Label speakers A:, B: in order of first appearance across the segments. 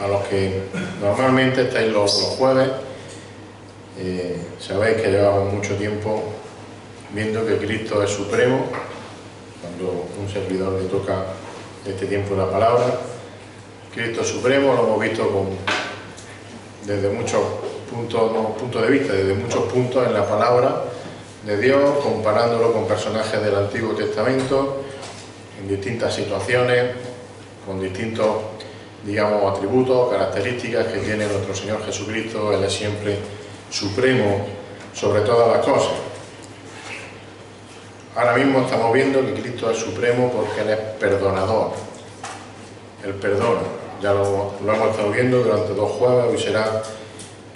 A: a los que normalmente estáis los jueves, sabéis que llevamos mucho tiempo viendo que Cristo es supremo. Cuando un servidor le toca este tiempo la palabra, Cristo es supremo, lo hemos visto desde muchos puntos de vista, desde muchos puntos en la palabra de Dios, comparándolo con personajes del Antiguo Testamento, en distintas situaciones, con distintos, digamos, atributos, características que tiene nuestro Señor Jesucristo. Él es siempre supremo sobre todas las cosas. Ahora mismo estamos viendo que Cristo es supremo porque Él es perdonador. Él perdona. Ya lo hemos estado viendo durante 2 jueves, hoy será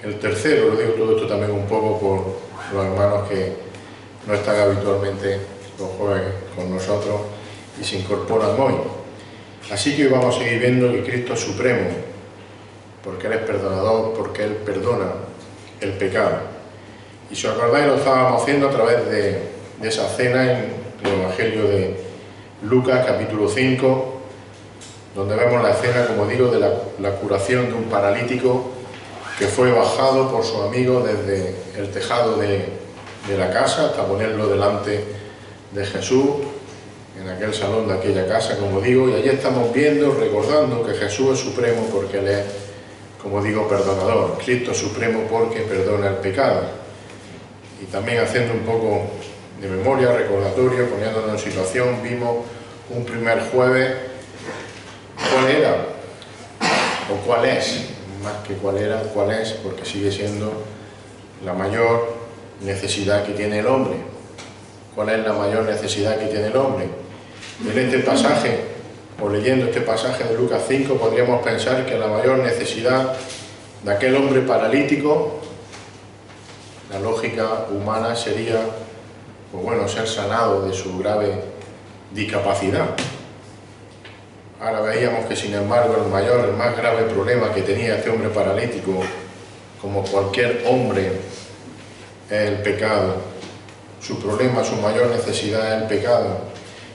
A: el tercero. Lo digo todo esto también un poco por los hermanos que no están habitualmente los jueves con nosotros y se incorporan hoy. Así que hoy vamos a seguir viendo que Cristo es supremo, porque Él es perdonador, porque Él perdona el pecado. Y si os acordáis, lo estábamos haciendo a través de esa cena en el Evangelio de Lucas, capítulo 5, donde vemos la escena, como digo, de la curación de un paralítico que fue bajado por su amigo desde el tejado de la casa hasta ponerlo delante de Jesús, en aquel salón de aquella casa, como digo, y allí estamos viendo, recordando que Jesús es supremo porque Él es, como digo, perdonador. Cristo es supremo porque perdona el pecado. Y también haciendo un poco de memoria, recordatorio, poniéndonos en situación, vimos un primer jueves cuál era, o cuál es, más que cuál era, cuál es, porque sigue siendo la mayor necesidad que tiene el hombre. ¿Cuál es la mayor necesidad que tiene el hombre? En este pasaje, o leyendo este pasaje de Lucas 5, podríamos pensar que la mayor necesidad de aquel hombre paralítico, la lógica humana sería, pues bueno, ser sanado de su grave discapacidad. Ahora veíamos que, sin embargo, el más grave problema que tenía este hombre paralítico, como cualquier hombre, es el pecado. Su problema, su mayor necesidad es el pecado.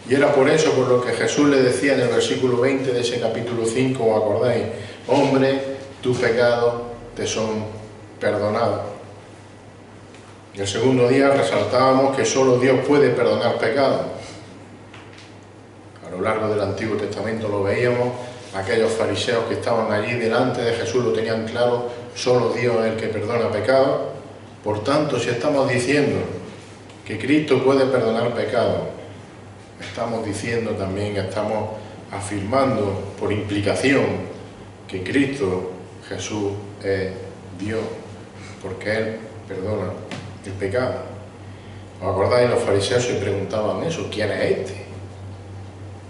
A: Y era por eso por lo que Jesús le decía en el versículo 20 de ese capítulo 5, ¿os acordáis? Hombre, tus pecados te son perdonados. Y el segundo día resaltábamos que solo Dios puede perdonar pecados. A lo largo del Antiguo Testamento lo veíamos, aquellos fariseos que estaban allí delante de Jesús lo tenían claro, solo Dios es el que perdona pecados. Por tanto, si estamos diciendo que Cristo puede perdonar pecados, estamos diciendo también, estamos afirmando por implicación que Cristo, Jesús, es Dios, porque Él perdona el pecado. ¿Os acordáis? Los fariseos se preguntaban eso, ¿quién es este?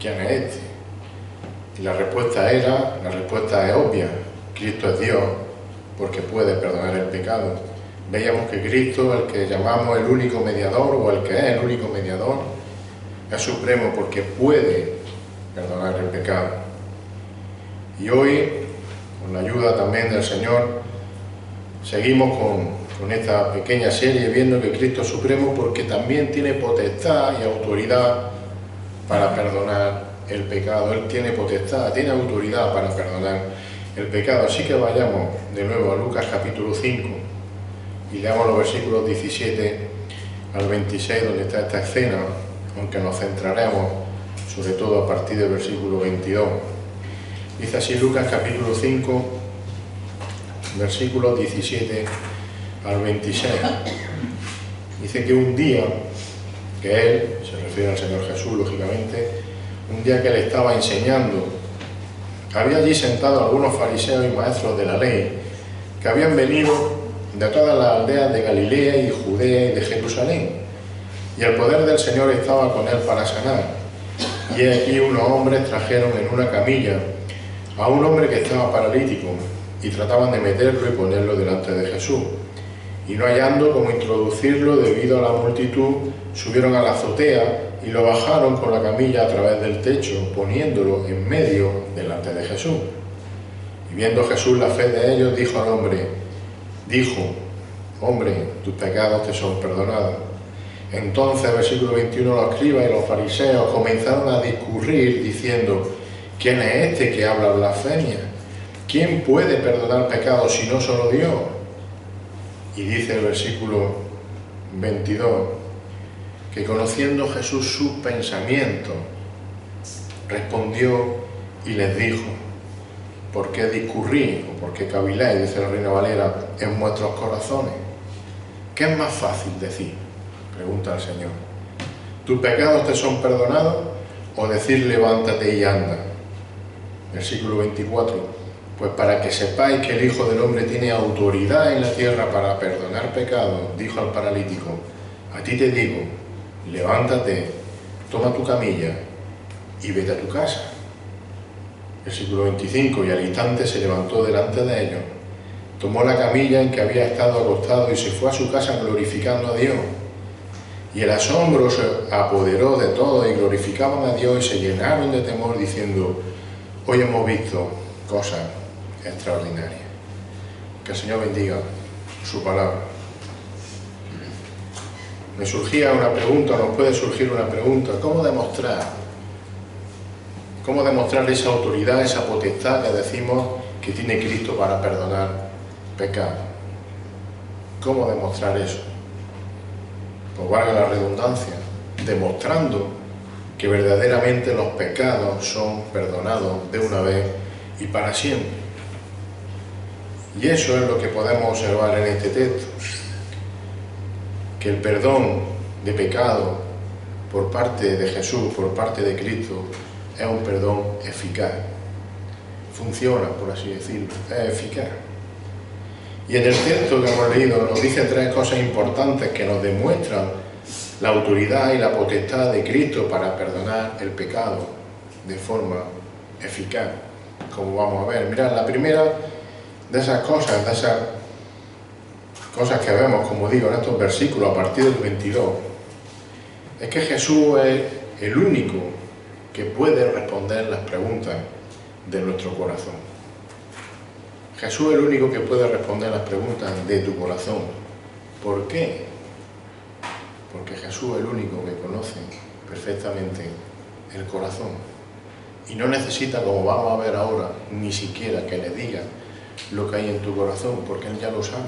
A: ¿Quién es este? Y la respuesta es obvia, Cristo es Dios, porque puede perdonar el pecado. Veíamos que Cristo, el que llamamos el único mediador, o el que es el único mediador, es supremo porque puede perdonar el pecado. Y hoy, con la ayuda también del Señor, seguimos con esta pequeña serie viendo que Cristo es supremo porque también tiene potestad y autoridad para perdonar el pecado. Él tiene potestad, tiene autoridad para perdonar el pecado. Así que vayamos de nuevo a Lucas capítulo 5 y leamos los versículos 17 al 26, donde está esta escena, aunque nos centraremos sobre todo a partir del versículo 22. Dice así Lucas capítulo 5, versículos 17 al 26. Dice que un día que Él, se refiere al Señor Jesús lógicamente, un día que Él estaba enseñando, había allí sentado algunos fariseos y maestros de la ley que habían venido de todas las aldeas de Galilea y Judea y de Jerusalén, y el poder del Señor estaba con Él para sanar. Y aquí unos hombres trajeron en una camilla a un hombre que estaba paralítico y trataban de meterlo y ponerlo delante de Jesús. Y no hallando cómo introducirlo debido a la multitud, subieron a la azotea y lo bajaron con la camilla a través del techo, poniéndolo en medio delante de Jesús. Y viendo Jesús la fe de ellos, dijo al hombre, hombre, tus pecados te son perdonados. Entonces, versículo 21, los escribas y los fariseos comenzaron a discurrir diciendo, ¿quién es este que habla blasfemia? ¿quién puede perdonar pecados si no solo Dios? Y dice el versículo 22, que conociendo Jesús sus pensamientos, respondió y les dijo: ¿por qué discurrís o por qué caviláis, dice la Reina Valera, en vuestros corazones? ¿Qué es más fácil decir? Pregunta el Señor. ¿Tus pecados te son perdonados? O decir levántate y anda. Versículo 24. Pues para que sepáis que el Hijo del Hombre tiene autoridad en la tierra para perdonar pecados, dijo al paralítico, a ti te digo, levántate, toma tu camilla y vete a tu casa. Versículo 25. Y al instante se levantó delante de ellos, tomó la camilla en que había estado acostado y se fue a su casa glorificando a Dios. Y el asombro se apoderó de todos y glorificaban a Dios y se llenaron de temor diciendo: hoy hemos visto cosas extraordinarias. Que el Señor bendiga su palabra. Me surgía una pregunta, nos puede surgir una pregunta: ¿cómo demostrar esa autoridad, esa potestad que decimos que tiene Cristo para perdonar pecados? ¿Cómo demostrar eso? Pues valga la redundancia, demostrando que verdaderamente los pecados son perdonados de una vez y para siempre. Y eso es lo que podemos observar en este texto, que el perdón de pecado por parte de Jesús, por parte de Cristo, es un perdón eficaz. Funciona, por así decirlo, es eficaz. Y en el texto que hemos leído nos dice tres cosas importantes que nos demuestran la autoridad y la potestad de Cristo para perdonar el pecado de forma eficaz, como vamos a ver. Mirad, la primera de esas cosas que vemos, como digo, en estos versículos a partir del 22, es que Jesús es el único que puede responder las preguntas de nuestro corazón. Jesús es el único que puede responder las preguntas de tu corazón. ¿Por qué? Porque Jesús es el único que conoce perfectamente el corazón. Y no necesita, como vamos a ver ahora, ni siquiera que le diga lo que hay en tu corazón, porque Él ya lo sabe.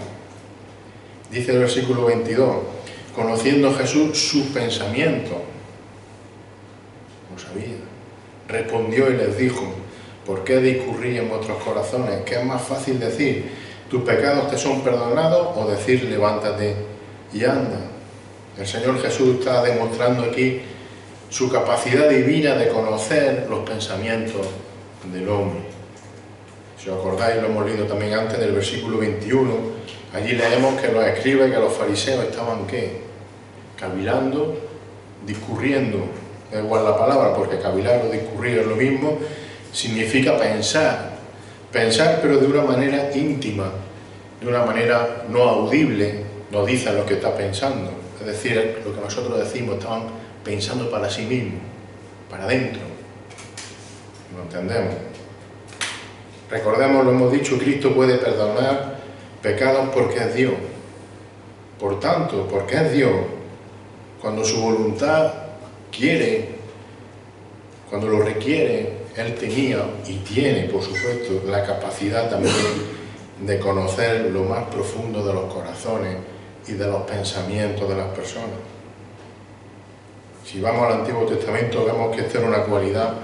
A: Dice el versículo 22, conociendo Jesús sus pensamientos, lo sabía, respondió y les dijo: ¿por qué discurrís en vuestros corazones? ¿Qué es más fácil decir, tus pecados te son perdonados, o decir levántate y anda? El Señor Jesús está demostrando aquí su capacidad divina de conocer los pensamientos del hombre. Si os acordáis, lo hemos leído también antes del versículo 21, allí leemos que los escribas y que los fariseos estaban ¿qué? Cavilando, discurriendo, da igual la palabra, porque cavilar o discurrir es lo mismo, significa pensar pero de una manera íntima, de una manera no audible, no dicen lo que está pensando, es decir, lo que nosotros decimos, estaban pensando para sí mismos, para adentro, ¿lo entendemos? Recordemos, lo hemos dicho, Cristo puede perdonar pecados porque es Dios. Por tanto, porque es Dios, cuando su voluntad quiere, cuando lo requiere, Él tenía y tiene, por supuesto, la capacidad también de conocer lo más profundo de los corazones y de los pensamientos de las personas. Si vamos al Antiguo Testamento, vemos que esta era una cualidad,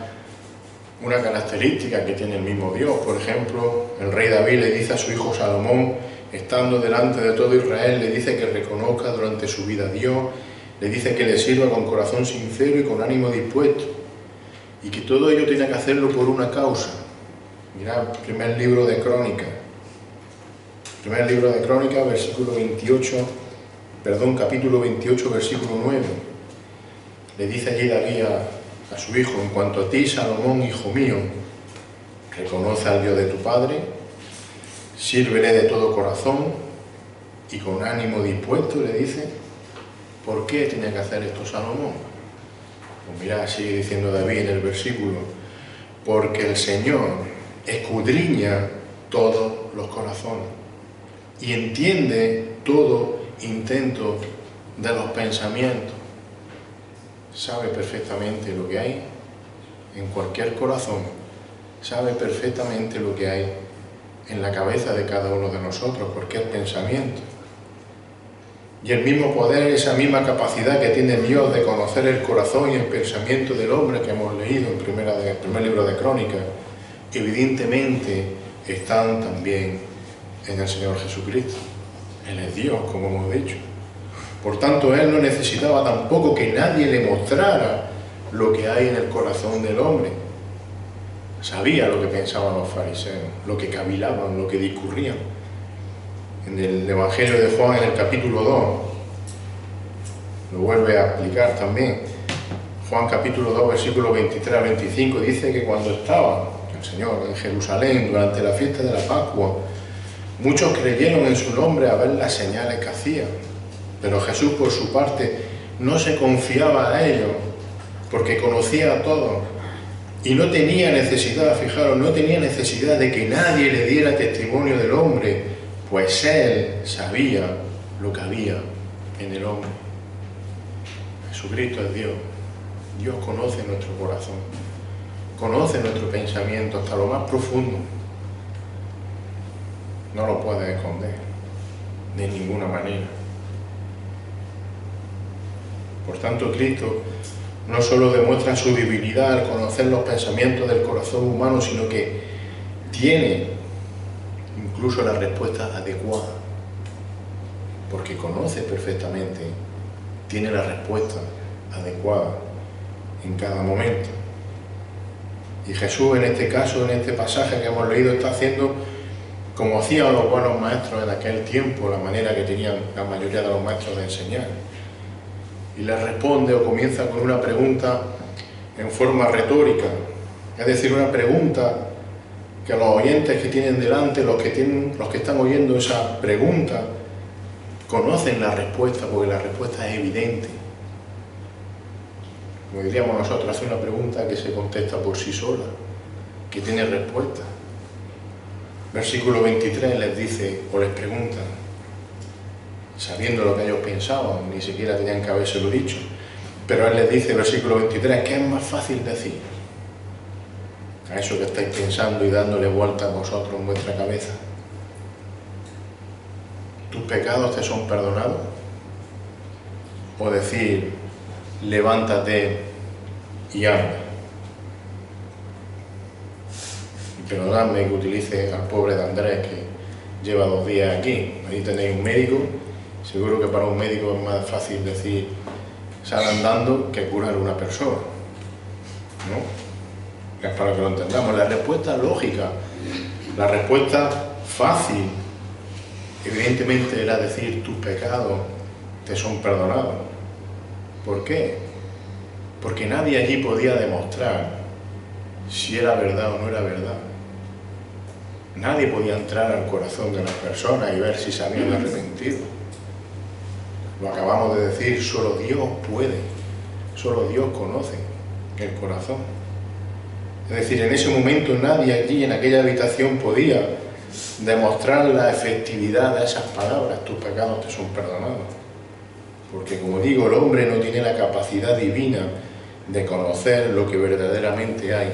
A: una característica que tiene el mismo Dios. Por ejemplo, el rey David le dice a su hijo Salomón, estando delante de todo Israel, le dice que reconozca durante su vida a Dios, le dice que le sirva con corazón sincero y con ánimo dispuesto, y que todo ello tiene que hacerlo por una causa. Mirad, capítulo 28, versículo 9. Le dice allí David a su hijo: en cuanto a ti, Salomón, hijo mío, reconoce al Dios de tu padre, sírvele de todo corazón y con ánimo dispuesto, le dice. ¿Por qué tenía que hacer esto Salomón? Pues mirad, sigue diciendo David en el versículo: porque el Señor escudriña todos los corazones y entiende todo intento de los pensamientos. Sabe perfectamente lo que hay en cualquier corazón, sabe perfectamente lo que hay en la cabeza de cada uno de nosotros, porque es pensamiento. Y el mismo poder, esa misma capacidad que tiene Dios de conocer el corazón y el pensamiento del hombre que hemos leído en el primer libro de Crónicas, evidentemente están también en el Señor Jesucristo. Él es Dios, como hemos dicho. Por tanto, Él no necesitaba tampoco que nadie le mostrara lo que hay en el corazón del hombre. Sabía lo que pensaban los fariseos, lo que cavilaban, lo que discurrían. En el Evangelio de Juan, en el capítulo 2, lo vuelve a explicar también. Juan capítulo 2, versículos 23 a 25, dice que cuando estaba el Señor en Jerusalén durante la fiesta de la Pascua, muchos creyeron en su nombre a ver las señales que hacía. Pero Jesús, por su parte, no se confiaba a ellos, porque conocía a todos. Y no tenía necesidad, fijaros, no tenía necesidad de que nadie le diera testimonio del hombre, pues Él sabía lo que había en el hombre. Jesucristo es Dios. Dios conoce nuestro corazón, conoce nuestro pensamiento hasta lo más profundo. No lo puede esconder, de ninguna manera. Por tanto, Cristo no solo demuestra su divinidad al conocer los pensamientos del corazón humano, sino que tiene incluso la respuesta adecuada, porque conoce perfectamente, tiene la respuesta adecuada en cada momento. Y Jesús, en este caso, en este pasaje que hemos leído, está haciendo como hacían los buenos maestros en aquel tiempo, la manera que tenían la mayoría de los maestros de enseñar. Y le responde o comienza con una pregunta en forma retórica, es decir, una pregunta que los oyentes que tienen delante, los que están oyendo esa pregunta, conocen la respuesta, porque la respuesta es evidente. Como diríamos nosotros, hace una pregunta que se contesta por sí sola, que tiene respuesta. Versículo 23 les dice, o les pregunta, sabiendo lo que ellos pensaban, ni siquiera tenían que habérselo dicho, pero Él les dice, versículo 23, ¿qué es más fácil decir? A eso que estáis pensando y dándole vueltas vosotros en vuestra cabeza. ¿Tus pecados te son perdonados? O decir, levántate y anda. Y perdonadme que utilice al pobre de Andrés, que lleva 2 días aquí. Ahí tenéis un médico. Seguro que para un médico es más fácil decir sal andando que curar a una persona, ¿no? Es para que lo entendamos. La respuesta lógica, la respuesta fácil, evidentemente era decir tus pecados te son perdonados. ¿Por qué? Porque nadie allí podía demostrar si era verdad o no era verdad. Nadie podía entrar al corazón de las personas y ver si se habían arrepentido. Lo acabamos de decir, solo Dios puede, solo Dios conoce el corazón. Es decir, en ese momento nadie allí en aquella habitación podía demostrar la efectividad de esas palabras, tus pecados te son perdonados. Porque, como digo, el hombre no tiene la capacidad divina de conocer lo que verdaderamente hay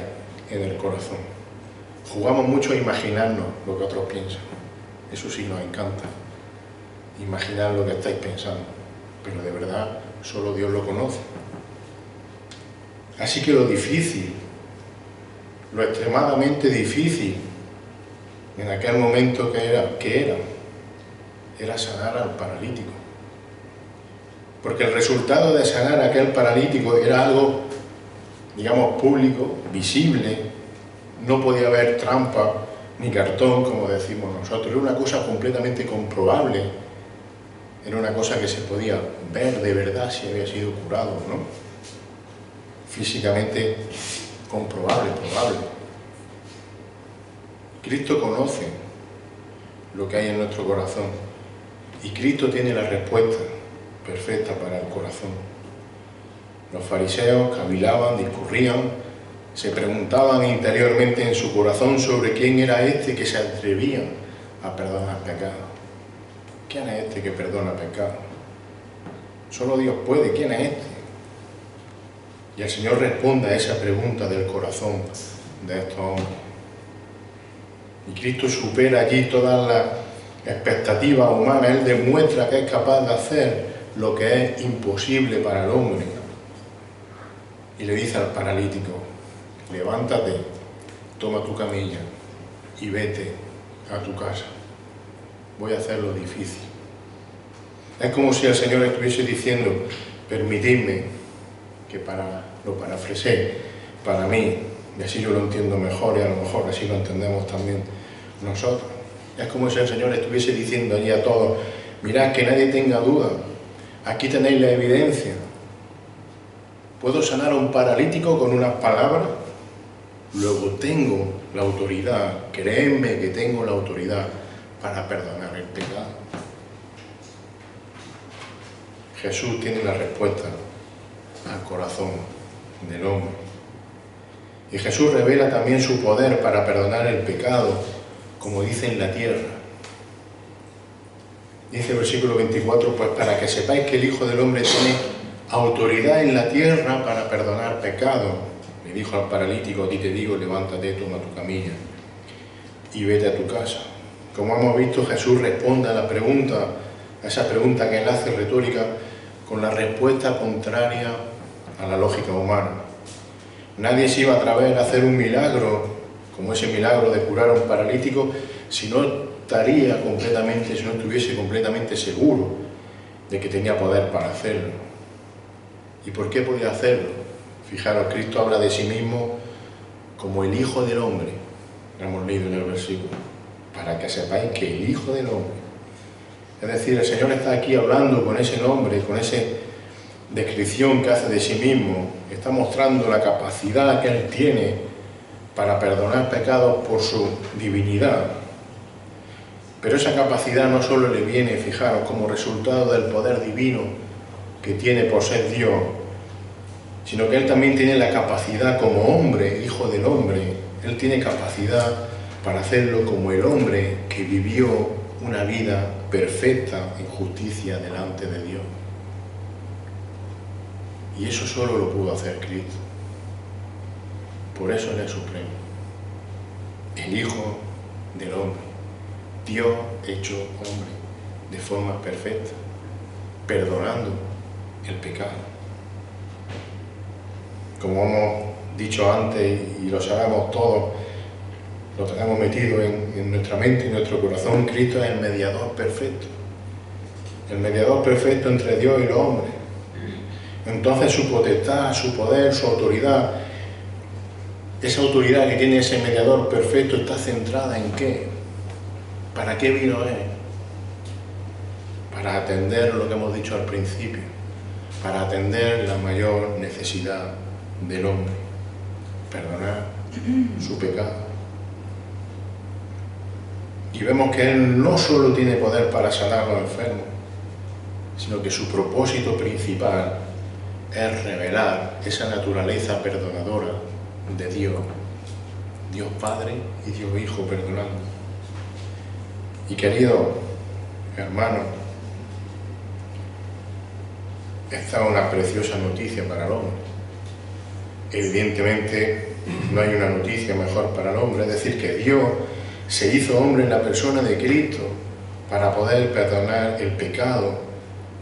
A: en el corazón. Jugamos mucho a imaginarnos lo que otros piensan. Eso sí nos encanta. Imaginar lo que estáis pensando, pero de verdad solo Dios lo conoce. Así que lo difícil, lo extremadamente difícil en aquel momento que era sanar al paralítico. Porque el resultado de sanar a aquel paralítico era algo, digamos, público, visible, no podía haber trampa ni cartón, como decimos nosotros, era una cosa completamente comprobable. Era una cosa que se podía ver de verdad si había sido curado o no. Físicamente comprobable, probable. Cristo conoce lo que hay en nuestro corazón y Cristo tiene la respuesta perfecta para el corazón. Los fariseos cavilaban, discurrían, se preguntaban interiormente en su corazón sobre quién era este que se atrevía a perdonar pecados. ¿Quién es este que perdona pecados? Solo Dios puede. ¿Quién es este? Y el Señor responde a esa pregunta del corazón de estos hombres. Y Cristo supera allí todas las expectativas humanas. Él demuestra que es capaz de hacer lo que es imposible para el hombre. Y le dice al paralítico: levántate, toma tu camilla y vete a tu casa. Voy a hacer lo difícil. Es como si el Señor estuviese diciendo: permitidme que lo parafraseé para mí, y así yo lo entiendo mejor, y a lo mejor así lo entendemos también nosotros. Es como si el Señor estuviese diciendo allí a todos: mirad, que nadie tenga duda, aquí tenéis la evidencia. ¿Puedo sanar a un paralítico con unas palabras? Luego tengo la autoridad, créanme que tengo la autoridad para perdonar el pecado. Jesús tiene la respuesta al corazón del hombre. Y Jesús revela también su poder para perdonar el pecado, como dice en la tierra. Dice el versículo 24, pues para que sepáis que el Hijo del Hombre tiene autoridad en la tierra para perdonar pecado. Le dijo al paralítico: a ti te digo, levántate, toma tu camilla y vete a tu casa. Como hemos visto, Jesús responde a la pregunta, a esa pregunta que él hace retórica, con la respuesta contraria a la lógica humana. Nadie se iba a atrever a hacer un milagro, como ese milagro de curar a un paralítico, si no estuviese completamente seguro de que tenía poder para hacerlo. ¿Y por qué podía hacerlo? Fijaros, Cristo habla de sí mismo como el Hijo del Hombre, lo hemos leído en el versículo, para que sepáis que el Hijo del Hombre, es decir, el Señor está aquí hablando con ese nombre, con esa descripción que hace de sí mismo, está mostrando la capacidad que Él tiene para perdonar pecados por su divinidad. Pero esa capacidad no solo le viene, fijaros, como resultado del poder divino que tiene por ser Dios, sino que Él también tiene la capacidad como hombre, Hijo del Hombre. Él tiene capacidad para hacerlo como el hombre que vivió una vida perfecta en justicia delante de Dios. Y eso solo lo pudo hacer Cristo. Por eso Él es supremo. El Hijo del Hombre. Dios hecho hombre de forma perfecta, perdonando el pecado. Como hemos dicho antes y lo sabemos todos, lo tenemos metido en nuestra mente y en nuestro corazón, Cristo es el mediador perfecto. El mediador perfecto entre Dios y los hombres. Entonces su potestad, su poder, su autoridad, esa autoridad que tiene ese mediador perfecto está centrada en ¿qué? ¿Para qué vino Él? Para atender lo que hemos dicho al principio, para atender la mayor necesidad del hombre, perdonar su pecado. Y vemos que Él no solo tiene poder para sanar a los enfermos, sino que su propósito principal es revelar esa naturaleza perdonadora de Dios, Dios Padre y Dios Hijo perdonando. Y querido hermano, esta es una preciosa noticia para el hombre. Evidentemente no hay una noticia mejor para el hombre, es decir, que Dios se hizo hombre en la persona de Cristo para poder perdonar el pecado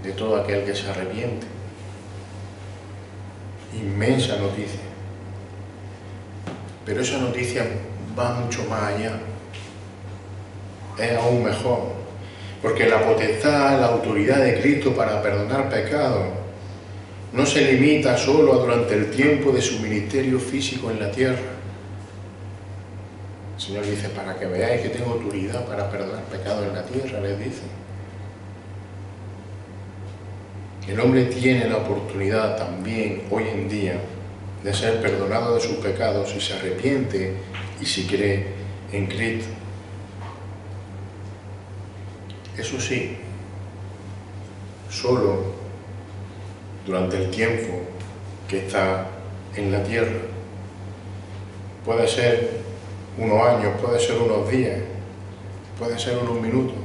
A: de todo aquel que se arrepiente. Inmensa noticia. Pero esa noticia va mucho más allá. Es aún mejor, porque la potestad, la autoridad de Cristo para perdonar pecados no se limita solo a durante el tiempo de su ministerio físico en la tierra. El Señor dice: para que veáis que tengo autoridad para perdonar pecados en la tierra, les dice. El hombre tiene la oportunidad también hoy en día de ser perdonado de sus pecados si se arrepiente y si cree en Cristo. Eso sí, solo durante el tiempo que está en la tierra. Puede ser unos años, puede ser unos días, puede ser unos minutos,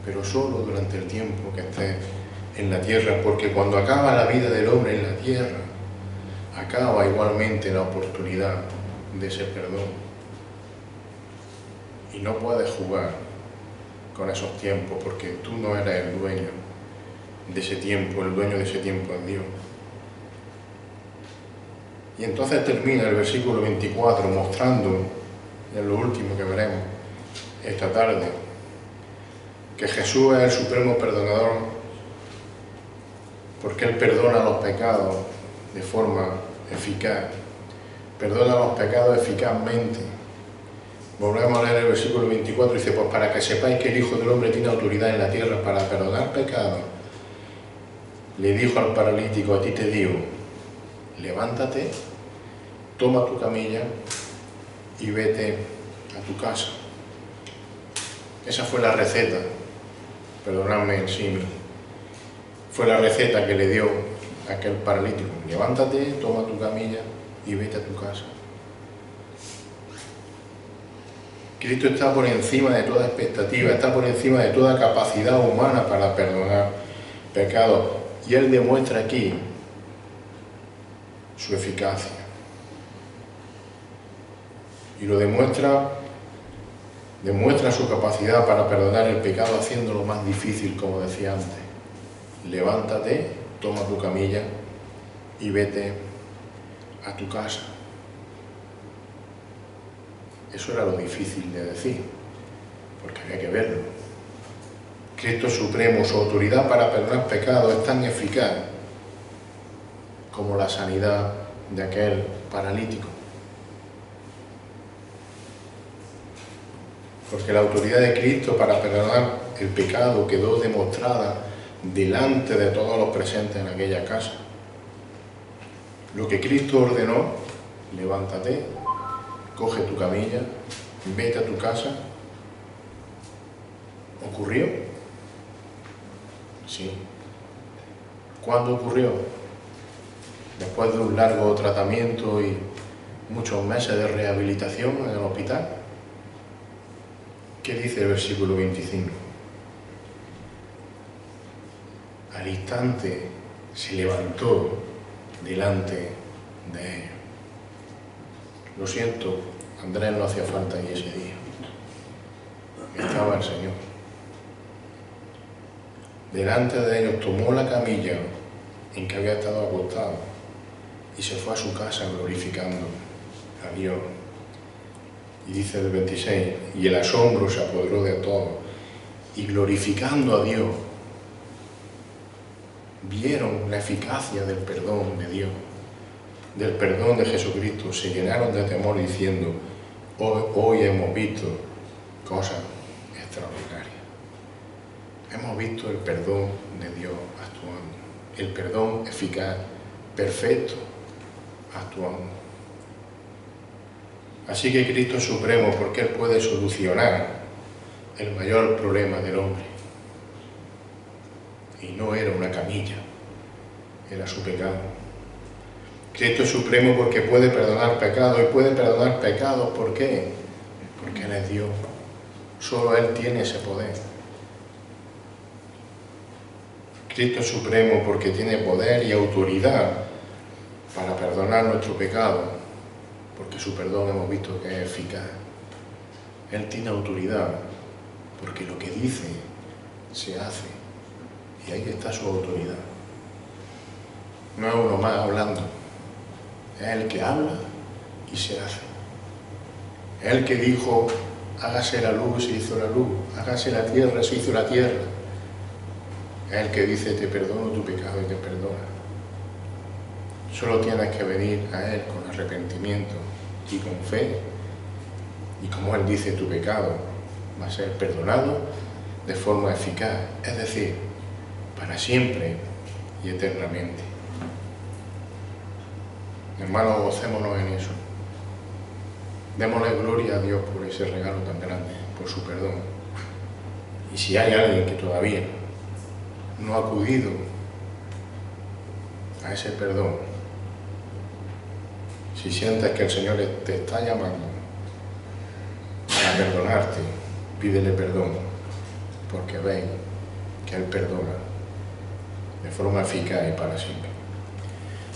A: pero solo durante el tiempo que esté en la tierra, porque cuando acaba la vida del hombre en la tierra, acaba igualmente la oportunidad de ese perdón. Y no puedes jugar con esos tiempos, porque tú no eres el dueño de ese tiempo, el dueño de ese tiempo es Dios. Y entonces termina el versículo 24 mostrando, y es lo último que veremos esta tarde, que Jesús es el supremo perdonador, porque Él perdona los pecados de forma eficaz, perdona los pecados eficazmente. Volvemos a leer el versículo 24, dice, pues para que sepáis que el Hijo del Hombre tiene autoridad en la tierra para perdonar pecados, le dijo al paralítico, a ti te digo, levántate, toma tu camilla y vete a tu casa. Esa fue la receta, perdonadme el símil, fue la receta que le dio a aquel paralítico. Levántate, toma tu camilla y vete a tu casa. Cristo está por encima de toda expectativa, está por encima de toda capacidad humana para perdonar pecados. Y Él demuestra aquí su eficacia. Y lo demuestra su capacidad para perdonar el pecado haciéndolo más difícil, como decía antes. Levántate, toma tu camilla y vete a tu casa. Eso era lo difícil de decir, porque había que verlo. Cristo Supremo, su autoridad para perdonar pecados es tan eficaz como la sanidad de aquel paralítico. Porque la autoridad de Cristo para perdonar el pecado quedó demostrada delante de todos los presentes en aquella casa. Lo que Cristo ordenó, levántate, coge tu camilla, vete a tu casa, ¿ocurrió? Sí. ¿Cuándo ocurrió? Después de un largo tratamiento y muchos meses de rehabilitación en el hospital. ¿Qué dice el versículo 25? Al instante se levantó delante de ellos. Lo siento, Andrés no hacía falta ahí ese día. Estaba el Señor. Delante de ellos tomó la camilla en que había estado acostado y se fue a su casa glorificando a Dios. Y dice el 26, y el asombro se apoderó de todos, y glorificando a Dios, vieron la eficacia del perdón de Dios, del perdón de Jesucristo, se llenaron de temor diciendo, hoy hemos visto cosas extraordinarias. Hemos visto el perdón de Dios actuando, el perdón eficaz, perfecto, actuando. Así que Cristo es supremo porque Él puede solucionar el mayor problema del hombre. Y no era una camilla, era su pecado. Cristo es supremo porque puede perdonar pecados, y puede perdonar pecados, ¿por qué? Porque Él es Dios. Solo Él tiene ese poder. Cristo es supremo porque tiene poder y autoridad para perdonar nuestro pecado, porque su perdón hemos visto que es eficaz. Él tiene autoridad, porque lo que dice se hace, y ahí está su autoridad. No es uno más hablando, es el que habla y se hace. Es el que dijo, hágase la luz, se hizo la luz, hágase la tierra, se hizo la tierra. Es el que dice, te perdono tu pecado y te perdona. Solo tienes que venir a Él con arrepentimiento y con fe. Y como Él dice, tu pecado va a ser perdonado de forma eficaz, es decir, para siempre y eternamente. Hermanos, gocémonos en eso. Démosle gloria a Dios por ese regalo tan grande, por su perdón. Y si hay alguien que todavía no ha acudido a ese perdón, si sientes que el Señor te está llamando para perdonarte, pídele perdón, porque ven que Él perdona de forma eficaz y para siempre.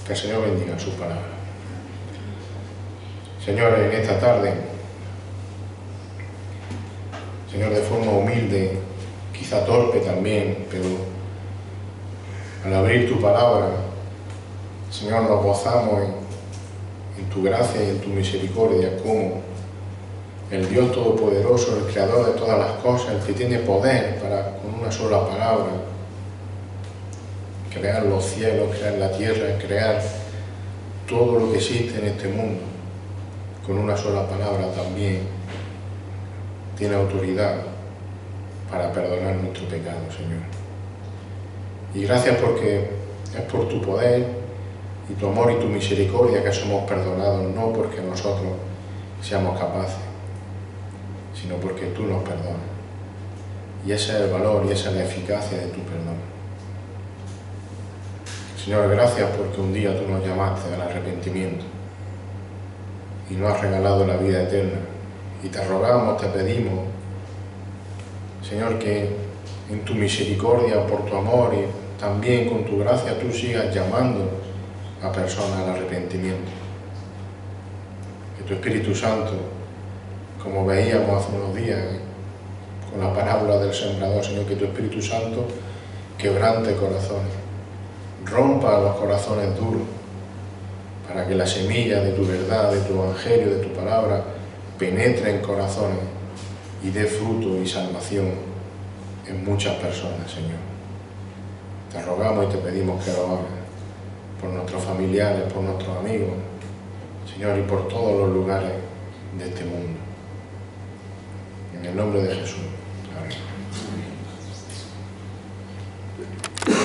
A: Que el Señor bendiga su palabra. Señores, en esta tarde Señor, de forma humilde, quizá torpe también, pero al abrir tu palabra, Señor, nos gozamos en tu gracia y en tu misericordia, como el Dios Todopoderoso, el Creador de todas las cosas, el que tiene poder para, con una sola palabra, crear los cielos, crear la tierra, crear todo lo que existe en este mundo, con una sola palabra también tiene autoridad para perdonar nuestro pecado, Señor. Y gracias porque es por tu poder y tu amor y tu misericordia que somos perdonados, no porque nosotros seamos capaces, sino porque tú nos perdonas. Y ese es el valor y esa es la eficacia de tu perdón. Señor, gracias porque un día tú nos llamaste al arrepentimiento y nos has regalado la vida eterna. Y te rogamos, te pedimos, Señor, que en tu misericordia, por tu amor y también con tu gracia tú sigas llamando a personas al arrepentimiento. Que tu Espíritu Santo, como veíamos hace unos días con la parábola del sembrador, Señor, que tu Espíritu Santo quebrante corazones, rompa los corazones duros, para que la semilla de tu verdad, de tu evangelio, de tu palabra, penetre en corazones y dé fruto y salvación en muchas personas, Señor. Te rogamos y te pedimos que lo hagas por nuestros familiares, por nuestros amigos, Señor, y por todos los lugares de este mundo. En el nombre de Jesús. Amén.